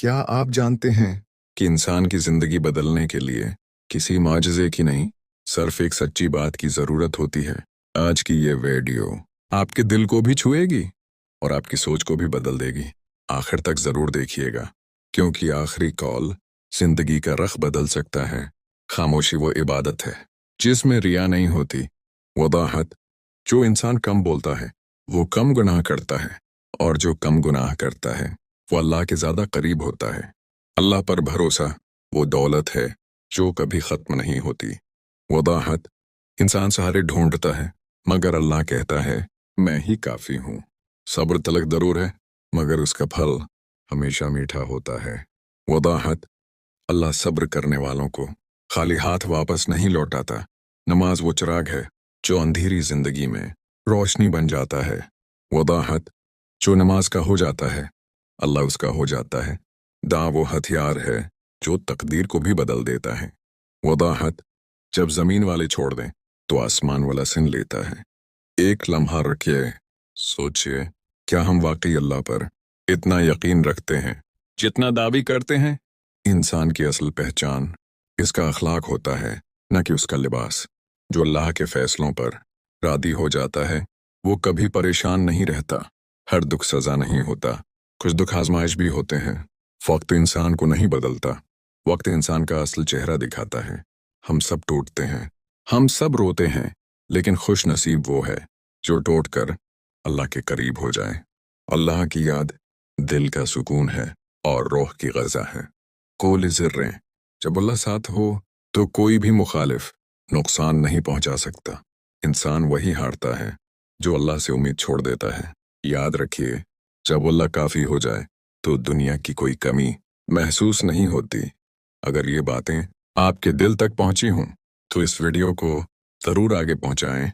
کیا آپ جانتے ہیں کہ انسان کی زندگی بدلنے کے لیے کسی معجزے کی نہیں، صرف ایک سچی بات کی ضرورت ہوتی ہے؟ آج کی یہ ویڈیو آپ کے دل کو بھی چھوئے گی اور آپ کی سوچ کو بھی بدل دے گی۔ آخر تک ضرور دیکھیے گا، کیونکہ آخری کال زندگی کا رخ بدل سکتا ہے۔ خاموشی وہ عبادت ہے جس میں ریا نہیں ہوتی، وضاحت۔ جو انسان کم بولتا ہے وہ کم گناہ کرتا ہے، اور جو کم گناہ کرتا ہے وہ اللہ کے زیادہ قریب ہوتا ہے۔ اللہ پر بھروسہ وہ دولت ہے جو کبھی ختم نہیں ہوتی۔ وضاحت۔ انسان سہارے ڈھونڈتا ہے مگر اللہ کہتا ہے میں ہی کافی ہوں۔ صبر تلک ضرور ہے مگر اس کا پھل ہمیشہ میٹھا ہوتا ہے۔ وضاحت۔ اللہ صبر کرنے والوں کو خالی ہاتھ واپس نہیں لوٹاتا۔ نماز وہ چراغ ہے جو اندھیری زندگی میں روشنی بن جاتا ہے۔ وضاحت۔ جو نماز کا ہو جاتا ہے اللہ اس کا ہو جاتا ہے۔ دعا وہ ہتھیار ہے جو تقدیر کو بھی بدل دیتا ہے۔ وضاحت۔ جب زمین والے چھوڑ دیں تو آسمان والا سن لیتا ہے۔ ایک لمحہ رکھیے، سوچئے، کیا ہم واقعی اللہ پر اتنا یقین رکھتے ہیں جتنا دعوی کرتے ہیں؟ انسان کی اصل پہچان اس کا اخلاق ہوتا ہے، نہ کہ اس کا لباس۔ جو اللہ کے فیصلوں پر راضی ہو جاتا ہے وہ کبھی پریشان نہیں رہتا۔ ہر دکھ سزا نہیں ہوتا، کچھ دکھ آزمائش بھی ہوتے ہیں۔ وقت انسان کو نہیں بدلتا، وقت انسان کا اصل چہرہ دکھاتا ہے۔ ہم سب ٹوٹتے ہیں، ہم سب روتے ہیں، لیکن خوش نصیب وہ ہے جو ٹوٹ کر اللہ کے قریب ہو جائے۔ اللہ کی یاد دل کا سکون ہے اور روح کی غذا ہے۔ قول ذریں، جب اللہ ساتھ ہو تو کوئی بھی مخالف نقصان نہیں پہنچا سکتا۔ انسان وہی ہارتا ہے جو اللہ سے امید چھوڑ دیتا ہے۔ یاد رکھیے، جب اللہ کافی ہو جائے تو دنیا کی کوئی کمی محسوس نہیں ہوتی۔ اگر یہ باتیں آپ کے دل تک پہنچی ہوں تو اس ویڈیو کو ضرور آگے پہنچائیں